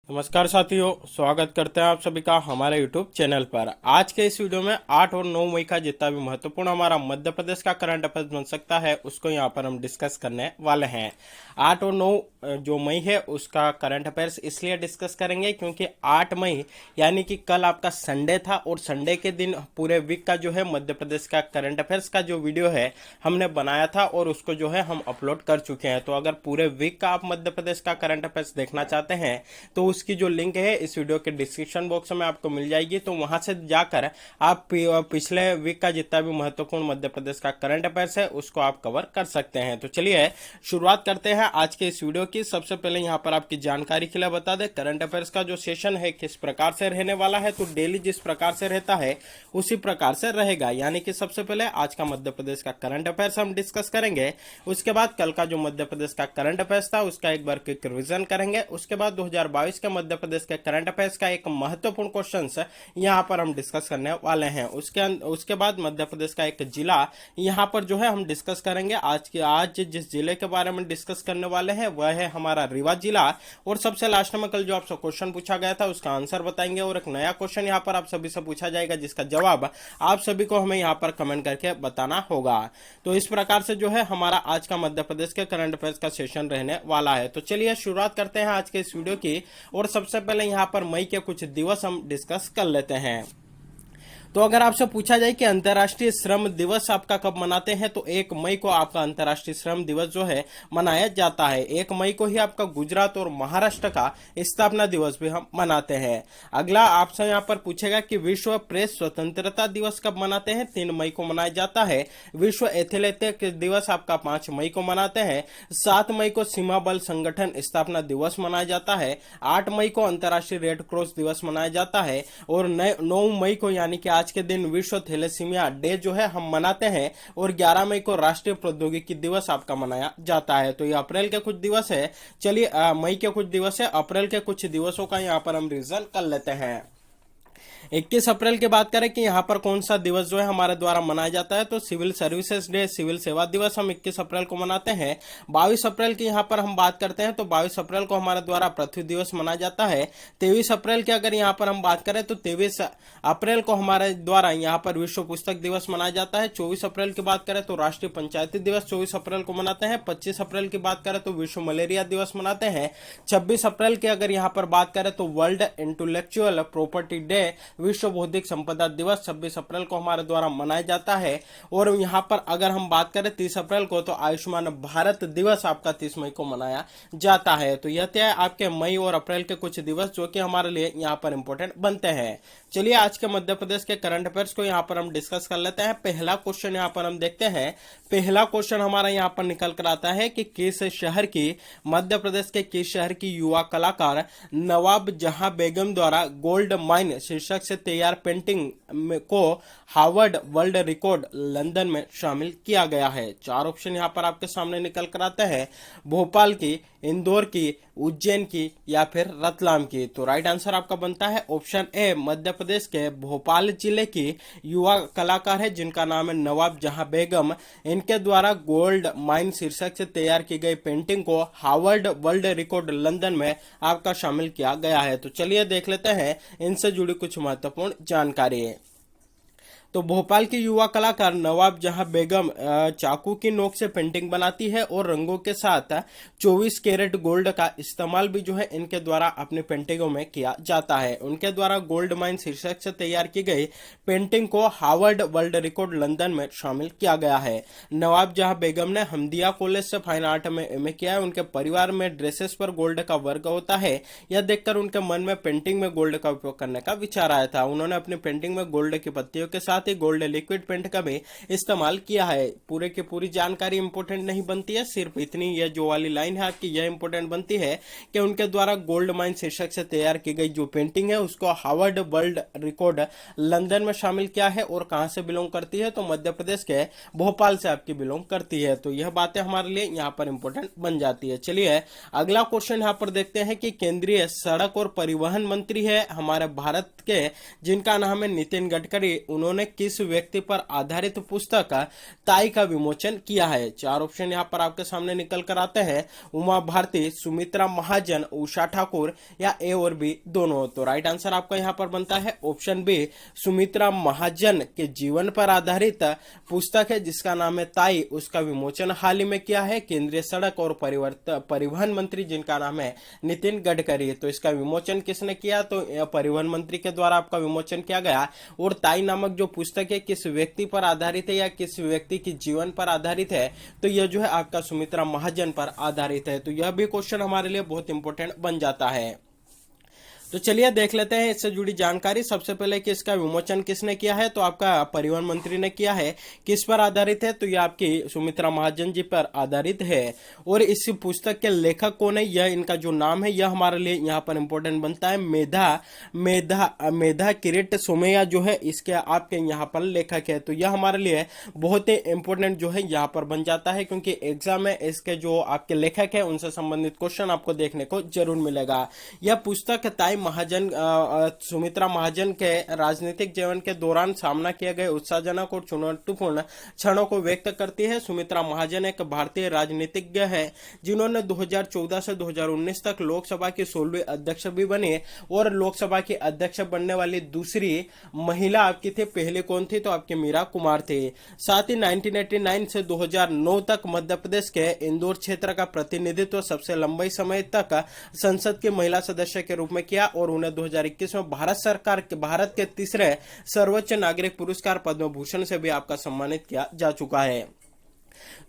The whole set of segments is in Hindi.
नमस्कार साथियों, स्वागत करते हैं आप सभी का हमारे YouTube चैनल पर। आज के इस वीडियो में 8 और 9 मई का जितना भी महत्वपूर्ण हमारा मध्य प्रदेश का करंट अफेयर्स बन सकता है उसको यहाँ पर हम डिस्कस करने वाले हैं। 8 और 9 जो मई है उसका करंट अफेयर्स इसलिए डिस्कस करेंगे क्योंकि 8 मई यानी कि कल आपका संडे था और संडे के दिन पूरे वीक का जो है मध्य प्रदेश का करंट अफेयर्स का जो वीडियो है हमने बनाया था और उसको जो है हम अपलोड कर चुके हैं। तो अगर पूरे वीक का आप मध्य प्रदेश का करंट अफेयर्स देखना चाहते हैं तो उसकी जो लिंक है इस वीडियो के डिस्क्रिप्शन बॉक्स में आपको मिल जाएगी। तो वहां से जाकर आप पिछले वीक का जितना भी महत्वपूर्ण मध्य प्रदेश का करंट अफेयर्स है उसको आप कवर कर सकते हैं। तो चलिए शुरुआत करते हैं आज के इस वीडियो की। सबसे पहले यहाँ पर आपकी जानकारी के लिए बता दें, करंट अफेयर्स का जो सेशन है किस प्रकार से रहने वाला है। तो डेली जिस प्रकार से रहता है उसी प्रकार से रहेगा, यानी कि सबसे पहले आज का मध्य प्रदेश का करंट अफेयर्स हम डिस्कस करेंगे। उसके बाद कल का जो मध्य प्रदेश का करंट अफेयर्स था उसका एक बार क्विक रिवीजन करेंगे। उसके बाद 2022 के मध्य प्रदेश के करंट अफेयर्स का एक महत्वपूर्ण क्वेश्चन यहाँ पर हम डिस्कस करने वाले हैं। उसके बाद मध्य प्रदेश का एक जिला यहाँ पर जो है हम डिस्कस करेंगे। आज जिस जिले के बारे में डिस्कस करने वाले हैं वह है हमारा रीवा जिला। और सबसे लास्ट में कल जो आपसे क्वेश्चन पूछा गया था उसका आंसर बताएंगे और एक नया क्वेश्चन यहाँ पर आप सभी से पूछा जाएगा जिसका जवाब आप सभी को हमें यहाँ पर कमेंट करके बताना होगा। तो इस प्रकार से जो है हमारा आज का मध्य प्रदेश के करंट अफेयर्स का सेशन रहने वाला है। तो चलिए शुरुआत करते हैं आज के इस वीडियो की। और सबसे पहले यहाँ पर मई के कुछ दिवस हम डिस्कस कर लेते हैं। तो अगर आपसे पूछा जाए कि अंतर्राष्ट्रीय श्रम दिवस आपका कब मनाते हैं तो 1 मई को आपका अंतर्राष्ट्रीय श्रम दिवस जो है मनाया जाता है। 1 मई को ही आपका गुजरात और महाराष्ट्र का स्थापना दिवस भी हम मनाते हैं। अगला आपसे यहाँ पर पूछेगा कि विश्व प्रेस स्वतंत्रता दिवस कब मनाते हैं। 3 मई को मनाया जाता है। विश्व एथलेटिक दिवस आपका 5 मई को मनाते हैं। 7 मई को सीमा बल संगठन स्थापना दिवस मनाया जाता है। 8 मई को अंतर्राष्ट्रीय रेड क्रॉस दिवस मनाया जाता है। और 9 मई को यानी कि आज के दिन विश्व थैलेसीमिया डे जो है हम मनाते हैं। और 11 मई को राष्ट्रीय प्रौद्योगिकी दिवस आपका मनाया जाता है। तो ये अप्रैल के कुछ दिवस है। चलिए मई के कुछ दिवस है, अप्रैल के कुछ दिवसों का यहाँ पर हम रिवीजन कर लेते हैं। 21 अप्रैल की बात करें कि यहाँ पर कौन सा दिवस जो है हमारे द्वारा मनाया जाता है तो सिविल सर्विसेज डे, सिविल सेवा दिवस हम 21 अप्रैल को मनाते हैं। 22 अप्रैल की यहाँ पर हम बात करते हैं तो 22 अप्रैल को हमारे द्वारा पृथ्वी दिवस मनाया जाता है। 23 अप्रैल की अगर यहाँ पर हम बात करें तो 23 अप्रैल को हमारे द्वारा यहाँ पर विश्व पुस्तक दिवस मनाया जाता है। 24 अप्रैल की बात करें तो राष्ट्रीय पंचायती दिवस 24 अप्रैल को मनाते हैं। 25 अप्रैल की बात करें तो विश्व मलेरिया दिवस मनाते हैं। 26 अप्रैल की अगर यहाँ पर बात करें तो वर्ल्ड इंटेलेक्चुअल प्रॉपर्टी डे, विश्व बौद्धिक संपदा दिवस 26 अप्रैल को हमारे द्वारा मनाया जाता है। और यहाँ पर अगर हम बात करें 30 अप्रैल को तो आयुष्मान भारत दिवस आपका 30 मई को मनाया जाता है। तो यह थे आपके मई और अप्रैल के कुछ दिवस जो कि हमारे लिए यहाँ पर इंपॉर्टेंट बनते हैं। चलिए आज के मध्य प्रदेश के करंट अफेयर्स को यहाँ पर हम डिस्कस कर लेते हैं। पहला क्वेश्चन यहाँ पर हम देखते हैं। पहला क्वेश्चन हमारा यहाँ पर निकल कर आता है कि किस शहर की, मध्य प्रदेश के किस शहर की युवा कलाकार नवाब जहां बेगम द्वारा गोल्ड माइन शीर्षक से तैयार पेंटिंग को हार्वर्ड वर्ल्ड रिकॉर्ड लंदन में शामिल किया गया है। 4 ऑप्शन यहाँ पर आपके सामने निकल कर आते हैं। भोपाल की, इंदौर की, उज्जैन की या फिर रतलाम की। तो राइट आंसर आपका बनता है ऑप्शन ए, मध्य प्रदेश के भोपाल जिले की युवा कलाकार है जिनका नाम है नवाब जहां बेगम। इनके द्वारा गोल्ड माइन शीर्षक से तैयार की गई पेंटिंग को हार्वर्ड वर्ल्ड रिकॉर्ड लंदन में आपका शामिल किया गया है। तो चलिए देख लेते हैं इनसे जुड़ी कुछ महत्वपूर्ण जानकारी। तो भोपाल की युवा कलाकार नवाब जहां बेगम चाकू की नोक से पेंटिंग बनाती है और रंगों के साथ 24 कैरेट गोल्ड का इस्तेमाल भी जो है इनके द्वारा अपनी पेंटिंगों में किया जाता है। उनके द्वारा गोल्ड माइन शीर्षक से तैयार की गई पेंटिंग को हार्वर्ड वर्ल्ड रिकॉर्ड लंदन में शामिल किया गया है। नवाब जहां बेगम ने हमदिया कॉलेज से फाइन आर्ट में एमए किया है। उनके परिवार में ड्रेसेस पर गोल्ड का वर्क होता है। यह देखकर उनके मन में पेंटिंग में गोल्ड का उपयोग करने का विचार आया था। उन्होंने अपनी पेंटिंग में गोल्ड की पत्तियों के साथ गोल्ड लिक्विड पेंट का भी इस्तेमाल किया है। पूरे की पूरी जानकारी इंपोर्टेंट नहीं बनती है, सिर्फ इतनी यह जो वाली लाइन है आपकी यह इंपोर्टेंट बनती है कि उनके द्वारा गोल्ड माइन शीर्षक से तैयार की गई जो पेंटिंग है उसको हार्वर्ड वर्ल्ड रिकॉर्ड लंदन में शामिल किया है। और कहां से बिलोंग करती है तो मध्य प्रदेश के भोपाल से आपकी बिलोंग करती है। तो यह बातें हमारे लिए यहाँ पर इंपोर्टेंट बन जाती है। चलिए अगला क्वेश्चन यहाँ पर देखते हैं कि केंद्रीय सड़क और परिवहन मंत्री है हमारे भारत के जिनका नाम है नितिन गडकरी। उन्होंने किस व्यक्ति पर आधारित पुस्तक ताई का विमोचन किया है? चार ऑप्शन यहाँ पर आपके सामने निकल कर आते हैं, उमा भारती, सुमित्रा महाजन, उषा ठाकुर या ए और बी दोनों। तो राइट आंसर आपका यहाँ पर बनता है ऑप्शन बी, सुमित्रा महाजन के जीवन पर आधारित पुस्तक है जिसका नाम है ताई, उसका विमोचन हाल ही में किया है केंद्रीय सड़क और परिवहन मंत्री जिनका नाम है नितिन गडकरी। तो इसका विमोचन किसने किया? तो परिवहन मंत्री के द्वारा आपका विमोचन किया गया। और ताई नामक जो पुस्तक है किस व्यक्ति पर आधारित है या किस व्यक्ति की जीवन पर आधारित है? तो यह जो है आपका सुमित्रा महाजन पर आधारित है। तो यह भी क्वेश्चन हमारे लिए बहुत इंपॉर्टेंट बन जाता है। तो चलिए देख लेते हैं इससे जुड़ी जानकारी। सबसे पहले कि इसका विमोचन किसने किया है? तो आपका परिवहन मंत्री ने किया है। किस पर आधारित है? तो यह आपकी सुमित्रा महाजन जी पर आधारित है। और इस पुस्तक के लेखक कौन है? यह इनका जो नाम है यह हमारे लिए यहाँ पर इंपॉर्टेंट बनता है, मेधा किरीट सोमैया जो है इसके आपके यहाँ पर लेखक है। तो यह हमारे लिए बहुत ही इंपॉर्टेंट जो है यहाँ पर बन जाता है, क्योंकि एग्जाम में इसके जो आपके लेखक है उनसे संबंधित क्वेश्चन आपको देखने को जरूर मिलेगा। यह पुस्तक ताई महाजन सुमित्रा महाजन के राजनीतिक जीवन के दौरान सामना किए गए उत्साहजनक और चुनौतीपूर्ण क्षणों को व्यक्त करती है। सुमित्रा महाजन एक भारतीय राजनीतिज्ञ है जिन्होंने 2014 से 2019 तक लोकसभा की 16वीं अध्यक्ष भी बनी और लोकसभा की अध्यक्ष बनने वाली दूसरी महिला आपकी थी। पहले कौन थी? तो आपकी मीरा कुमार थी। साथ ही 1989 से 2009 तक मध्य प्रदेश के इंदौर क्षेत्र का प्रतिनिधित्व सबसे लंबे समय तक संसद की महिला सदस्य के रूप में किया और उन्हें 2021 में भारत के तीसरे सर्वोच्च नागरिक पुरस्कार पद्म भूषण से भी आपका सम्मानित किया जा चुका है।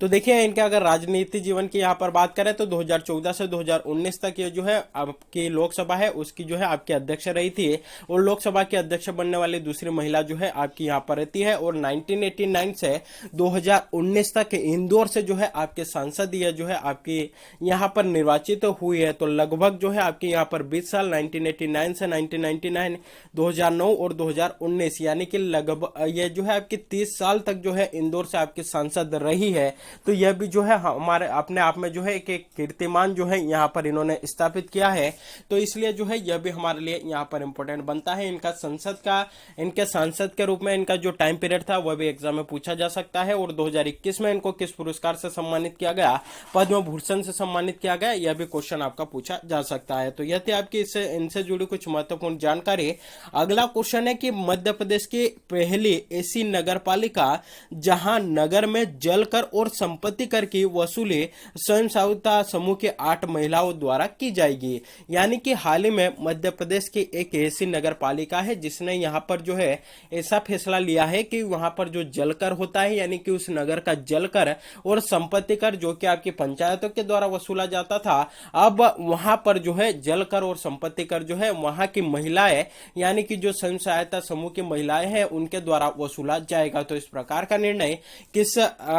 तो देखिए इनके अगर राजनीति जीवन की यहाँ पर बात करें तो 2014 से 2019 तक ये जो है आपकी लोकसभा है उसकी जो है आपकी अध्यक्ष रही थी और लोकसभा की अध्यक्ष बनने वाली दूसरी महिला जो है आपकी यहाँ पर रहती है। और 1989 से 2019 तक इंदौर से जो है आपके सांसद ये जो है आपकी यहाँ पर निर्वाचित हुई है। तो लगभग जो है आपके यहाँ पर 20 साल 1989 से 1999, 2009 और 2019 यानी कि लगभग ये जो है आपकी 30 साल तक जो है इंदौर से आपकी सांसद रही है। तो यह भी जो है हमारे अपने आप में जो है एक कीर्तिमान जो है यहाँ पर इन्होंने स्थापित किया है। तो इसलिए जो है यह भी हमारे लिए यहाँ पर इंपॉर्टेंट बनता है। इनके सांसद के रूप में इनका जो टाइम पीरियड था वह भी एग्जाम में पूछा जा सकता है। और 2021 में इनको किस पुरस्कार से सम्मानित किया गया? पद्म भूषण से सम्मानित किया गया। यह भी क्वेश्चन आपका पूछा जा सकता है। तो यह थी आपकी इनसे जुड़ी कुछ महत्वपूर्ण जानकारी। अगला क्वेश्चन है कि मध्य प्रदेश की पहली ऐसी नगर पालिका जहां नगर में जल कर और संपत्ति कर की वसूली स्वयं सहायता समूह के 8 महिलाओं द्वारा की जाएगी। यानी कि हाल ही में मध्य प्रदेश की एक ऐसी नगर पालिका है जिसने यहां पर जो है ऐसा फैसला लिया है कि वहां पर जो जल कर होता है यानी कि उस नगर का जल कर और संपत्ति कर जो कि आपकी पंचायतों के द्वारा वसूला जाता था, अब वहां पर जो है जल कर और संपत्ति कर जो है वहां की महिलाएं यानी कि जो स्वयं सहायता समूह की महिलाएं हैं उनके द्वारा वसूला जाएगा। तो इस प्रकार का निर्णय किस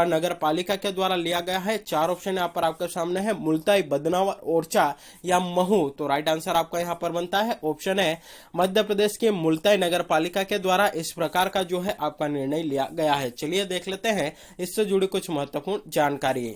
नगर पालिका के द्वारा लिया गया है? 4 ऑप्शन यहाँ पर आपके सामने है, मुल्ताई, बदनावर, ओरछा या महू। तो राइट आंसर आपका यहाँ पर बनता है ऑप्शन है मध्य प्रदेश के मुल्ताई नगर पालिका के द्वारा इस प्रकार का जो है आपका निर्णय लिया गया है। चलिए देख लेते हैं इससे जुड़ी कुछ महत्वपूर्ण जानकारी।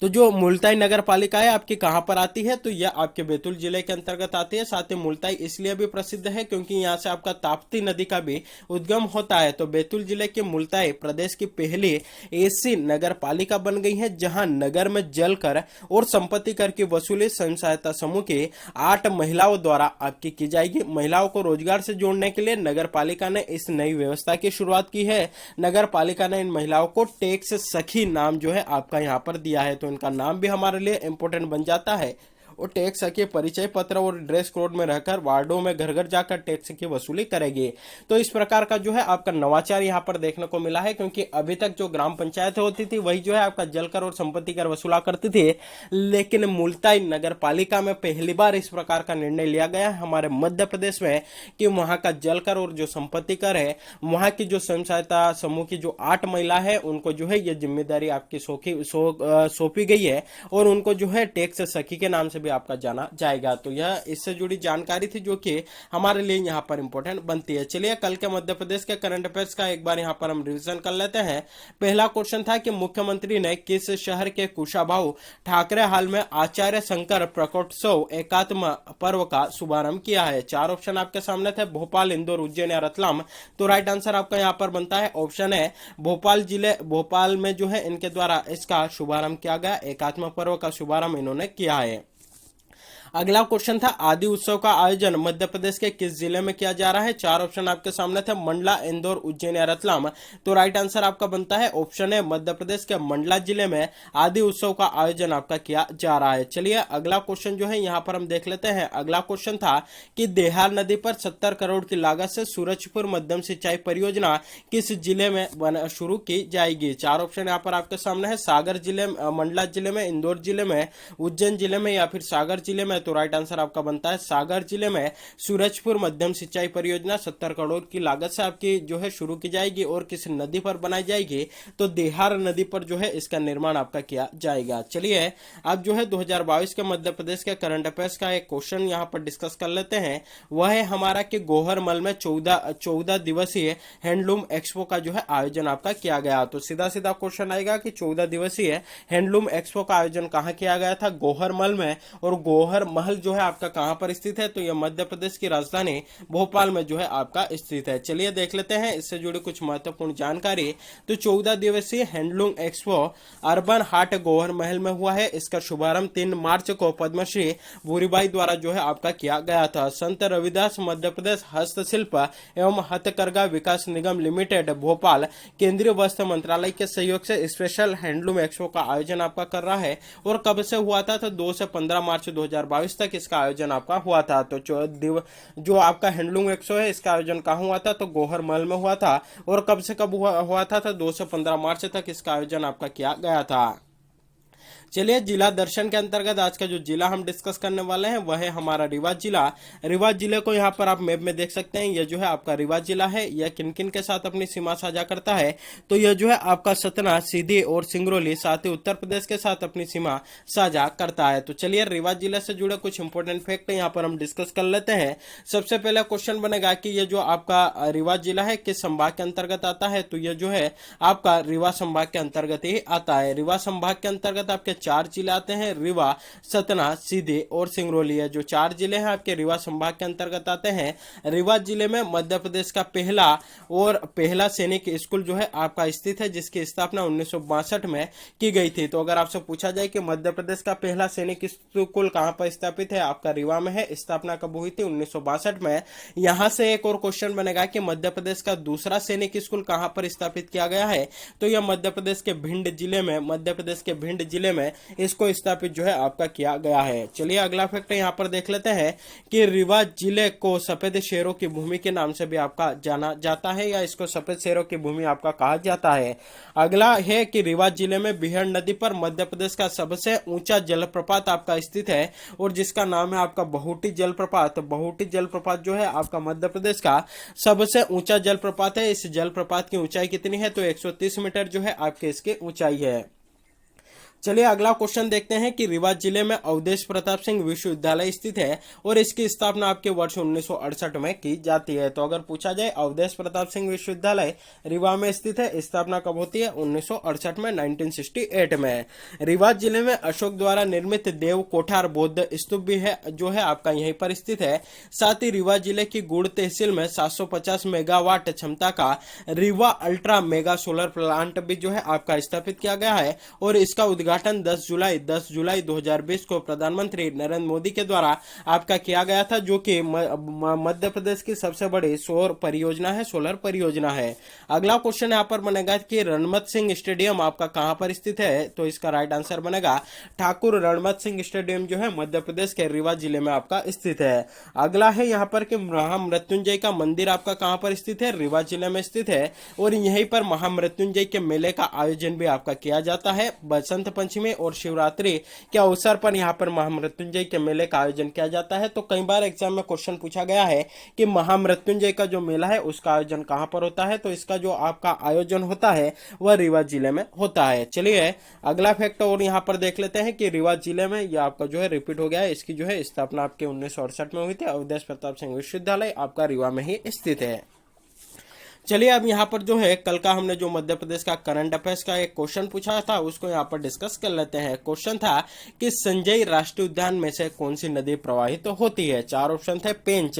तो जो मुल्ताई नगर पालिका है आपकी कहां पर आती है? तो यह आपके बैतूल जिले के अंतर्गत आती है। साथ ही मुल्ताई इसलिए भी प्रसिद्ध है क्योंकि यहां से आपका ताप्ती नदी का भी उद्गम होता है। तो बैतूल जिले के मुल्ताई प्रदेश की पहली ऐसी नगर पालिका बन गई है जहां नगर में जल कर और संपत्ति कर की वसूली स्वयं सहायता समूह की 8 महिलाओं द्वारा आपकी की जाएगी। महिलाओं को रोजगार से जोड़ने के लिए नगर पालिका ने इस नई व्यवस्था की शुरुआत की है। नगर पालिका ने इन महिलाओं को टैक्स सखी नाम जो है आपका यहाँ पर दिया है। तो इनका नाम भी हमारे लिए इंपॉर्टेंट बन जाता है। और टैक्स के परिचय पत्र और ड्रेस कोड में रहकर वार्डों में घर घर जाकर टैक्स की वसूली करेगी। तो इस प्रकार का जो है आपका नवाचार यहाँ पर देखने को मिला है, क्योंकि अभी तक जो ग्राम पंचायत होती थी वही जो है आपका जल कर और संपत्ति कर वसूला करती थी, लेकिन मुल्ताई नगर पालिका में पहली बार इस प्रकार का निर्णय लिया गया है हमारे मध्य प्रदेश में कि वहां का जल कर और जो संपत्ति कर है वहां की जो स्वयं सहायता समूह की जो 8 महिला है उनको जो है ये जिम्मेदारी आपकी सौंपी गई है और उनको जो है टैक्स सखी के नाम से भी आपका जाना जाएगा। तो यह इससे जुड़ी जानकारी थी जो कि हमारे लिए यहाँ पर इंपॉर्टेंट बनती है। चलिए कल के मध्य प्रदेश के करंट अफेयर्स का एक बार यहाँ पर हम रिवीजन कर लेते हैं। पहला क्वेश्चन था कि मुख्यमंत्री ने किस शहर के कुशाभाऊ ठाकरे हाल में आचार्य शंकर प्रकोत्सव एकात्म पर्व का शुभारंभ किया है। चार ऑप्शन आपके सामने थे, भोपाल, इंदौर, उज्जैन या रतलाम। तो राइट आंसर आपका यहाँ पर बनता है ऑप्शन है भोपाल में जो है इनके द्वारा इसका शुभारंभ किया गया, एकात्म पर्व का शुभारंभ इन्होंने किया है। अगला क्वेश्चन था आदि उत्सव का आयोजन मध्य प्रदेश के किस जिले में किया जा रहा है। चार ऑप्शन आपके सामने थे, मंडला, इंदौर, उज्जैन या रतलाम। तो राइट आंसर आपका बनता है ऑप्शन है मध्य प्रदेश के मंडला जिले में आदि उत्सव का आयोजन आपका किया जा रहा है। चलिए अगला क्वेश्चन जो है यहाँ पर हम देख लेते हैं। अगला क्वेश्चन था कि देहार नदी पर 70 करोड़ की लागत से सूरजपुर मध्यम सिंचाई परियोजना किस जिले में शुरू की जाएगी। चार ऑप्शन यहाँ पर आपके सामने है, सागर जिले, मंडला जिले में, इंदौर जिले में, उज्जैन जिले में या फिर सागर जिले में। तो राइट आंसर आपका बनता है सागर जिले में सूरजपुर मध्यम सिंचाई परियोजना 70 करोड़ की लागत से आपकी जो है शुरू की जाएगी और किस नदी पर बनाई जाएगी, तो देहार नदी पर जो है इसका निर्माण आपका किया जाएगा। चलिए अब जो है 2022 के मध्य प्रदेश के करंट अफेयर्स का एक क्वेश्चन यहाँ पर डिस्कस कर लेते हैं। वह है हमारा कि गोहरमल में 14 दिवसीय हैंडलूम एक्सपो का जो है आयोजन आपका किया गया। तो सीधा सीधा क्वेश्चन आएगा कि 14 दिवसीय हैंडलूम एक्सपो का आयोजन कहाँ किया गया था, गोहरमल में। और गोहर महल जो है आपका कहां पर स्थित है, तो यह मध्य प्रदेश की राजधानी भोपाल में जो है आपका स्थित है। चलिए देख लेते हैं इससे जुड़ी कुछ महत्वपूर्ण जानकारी। तो 14 दिवसीय हैंडलूम एक्सपो अर्बन हाट गोहर महल में हुआ है। इसका शुभारंभ 3 मार्च को पद्मश्री भूरीबाई द्वारा जो है आपका किया गया था। संत रविदास मध्य प्रदेश हस्तशिल्प एवं हथकरघा विकास निगम लिमिटेड भोपाल केंद्रीय वस्त्र मंत्रालय के सहयोग से स्पेशल हैंडलूम एक्सपो का आयोजन आपका कर रहा है। और कब से हुआ था, तो 2 से 15 मार्च 2022 तक इसका आयोजन आपका हुआ था। तो जो आपका हैंडलूम एक्सपो है इसका आयोजन कहाँ हुआ था, तो गोहर महल में हुआ था। और कब से कब हुआ था, तो 2 से 15 मार्च तक इसका आयोजन आपका किया गया था। चलिए जिला दर्शन के अंतर्गत आज का जो जिला हम डिस्कस करने वाले हैं वह है हमारा रीवा जिला। रीवा जिले को यहाँ पर आप मैप में देख सकते हैं। यह जो है आपका रीवा जिला है। यह किन किन के साथ अपनी सीमा साझा करता है, तो यह जो है आपका सतना, सीधी और सिंगरौली साथ ही उत्तर प्रदेश के साथ अपनी सीमा साझा करता है। तो चलिए रीवा जिले से जुड़े कुछ इंपोर्टेंट फैक्ट यहाँ पर हम डिस्कस कर लेते हैं। सबसे पहले क्वेश्चन बनेगा कि यह जो आपका रीवा जिला है किस संभाग के अंतर्गत आता है, तो यह जो है आपका रीवा संभाग के अंतर्गत ही आता है। रीवा संभाग के अंतर्गत आपके 4 जिले आते हैं, रीवा, सतना, सीधी और सिंगरौली। जो 4 जिले हैं आपके रीवा संभाग के अंतर्गत आते हैं। रीवा जिले में मध्य प्रदेश का पहला सैनिक स्कूल जो है आपका स्थित है, जिसकी स्थापना 1962 में की गई थी। तो अगर आपसे पूछा जाए कि मध्य प्रदेश का पहला सैनिक स्कूल कहां पर स्थापित है, आपका रीवा में है। स्थापना कब हुई थी, 1962 में। यहां से एक और क्वेश्चन बनेगा कि मध्य प्रदेश का दूसरा सैनिक स्कूल कहां पर स्थापित किया गया है, तो यह मध्य प्रदेश के भिंड जिले में इसको स्थापित जो है आपका किया गया है। चलिए अगला फैक्ट यहाँ पर देख लेते हैं कि रीवा जिले को सफेद शेरों की भूमि के नाम से भी आपका जाना जाता है, या इसको सफेद शेरों की भूमि आपका कहा जाता है। अगला है कि रीवा जिले में बिहार नदी पर मध्य प्रदेश का सबसे ऊंचा जलप्रपात आपका स्थित है, और जिसका नाम है आपका बहुटी जलप्रपात। बहुटी जलप्रपात जो है आपका मध्य प्रदेश का सबसे ऊंचा जलप्रपात है। इस जलप्रपात की ऊंचाई कितनी है, तो 130 मीटर जो है आपके इसकी ऊंचाई है। चलिए अगला क्वेश्चन देखते हैं कि रीवा जिले में अवधेश प्रताप सिंह विश्वविद्यालय स्थित है, और इसकी स्थापना आपके वर्ष 1968 में की जाती है। तो अगर पूछा जाए अवधेश प्रताप सिंह विश्वविद्यालय रीवा में स्थित है, स्थापना कब होती है, 1968 में, 1968 में। रीवा जिले में अशोक द्वारा निर्मित देव कोठार बौद्ध स्तूप भी है, जो है आपका यहीं पर स्थित है। साथ ही रीवा जिले की गुड़ तहसील में 750 मेगावाट क्षमता का Rewa ultra mega solar plant भी जो है आपका स्थापित किया गया है, और इसका उद्घाटन 10 जुलाई 2020 को प्रधानमंत्री नरेंद्र मोदी के द्वारा आपका किया गया था, जो कि मध्य प्रदेश की सबसे बड़ी सौर परियोजना है, सोलर परियोजना है। अगला क्वेश्चन यहाँ पर बनेगा कि रणमत सिंह स्टेडियम आपका कहां पर स्थित है, तो इसका राइट आंसर बनेगा ठाकुर रणमत सिंह स्टेडियम जो है मध्य प्रदेश के रीवा जिले में आपका स्थित है। अगला है यहाँ पर कि महामृत्युंजय का मंदिर आपका कहां पर स्थित है, रीवा जिले में स्थित है, और यहीं पर महामृत्युंजय के मेले का आयोजन भी आपका किया जाता है। बसंत पंचमी और शिवरात्रि के अवसर पर यहाँ पर महामृत्युंजय के मेले का आयोजन किया जाता है। तो कई बार एग्जाम में क्वेश्चन पूछा गया है कि महामृत्युंजय का जो मेला है उसका आयोजन कहाँ पर होता है। तो इसका जो आपका आयोजन होता है वह रीवा जिले में होता है। चलिए अगला फैक्ट और यहाँ पर देख लेते हैं कि रीवा जिले में यह आपका जो है रिपीट हो गया है। इसकी जो है स्थापना आपके 1968 में हुई थी। अवधेश प्रताप सिंह विश्वविद्यालय आपका रीवा में ही स्थित है। चलिए अब यहाँ पर जो है कल का हमने जो मध्य प्रदेश का करंट अफेयर्स का एक क्वेश्चन पूछा था उसको यहाँ पर डिस्कस कर लेते हैं। क्वेश्चन था कि संजय राष्ट्रीय उद्यान में से कौन सी नदी प्रवाहित होती है। चार ऑप्शन थे, पेंच,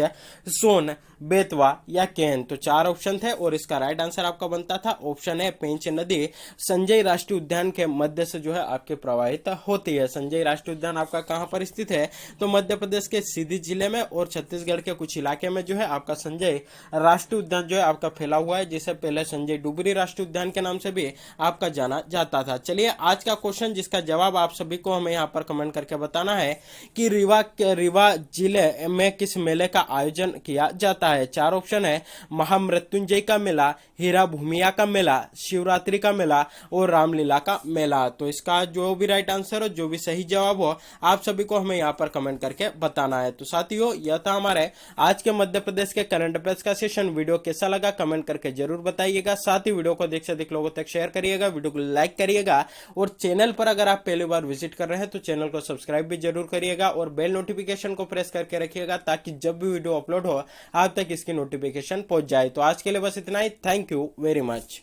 सोन, बेतवा या केन। तो चार ऑप्शन थे और इसका राइट आंसर आपका बनता था ऑप्शन है पेंच नदी संजय राष्ट्रीय उद्यान के मध्य से जो है आपके प्रवाहित होती है। संजय राष्ट्रीय उद्यान आपका कहाँ पर स्थित है तो मध्य प्रदेश के सीधी जिले में और छत्तीसगढ़ के कुछ इलाके में जो है आपका संजय राष्ट्रीय उद्यान जो है आपका फैला हुआ है, जिसे पहले संजय डुबरी राष्ट्रीय उद्यान के नाम से भी आपका जाना जाता था। चलिए आज का क्वेश्चन जिसका जवाब आप सभी को हमें यहाँ पर कमेंट करके बताना है कि रीवा जिले में किस मेले का आयोजन किया जाता है। चार ऑप्शन है, महामृत्युंजय का मेला, हीरा भूमिया का मेला, शिवरात्रि का मेला और रामलीला का मेला। तो इसका जो भी राइट आंसर हो, जो भी सही जवाब हो, आप सभी को हमें यहाँ पर कमेंट करके बताना है। तो साथियों यह था हमारे आज के मध्य प्रदेश के करंट अफेयर्स का सेशन। वीडियो कैसा लगा कमेंट करके जरूर बताइएगा। साथ ही वीडियो को अधिक से अधिक लोगों तक शेयर करिएगा, वीडियो को लाइक करिएगा और चैनल पर अगर आप पहली बार विजिट कर रहे हैं तो चैनल को सब्सक्राइब भी जरूर करिएगा और बेल नोटिफिकेशन को प्रेस करके रखिएगा ताकि जब भी वीडियो अपलोड हो आप तक इसकी नोटिफिकेशन पहुंच जाए। तो आज के लिए बस इतना ही। Thank you very much.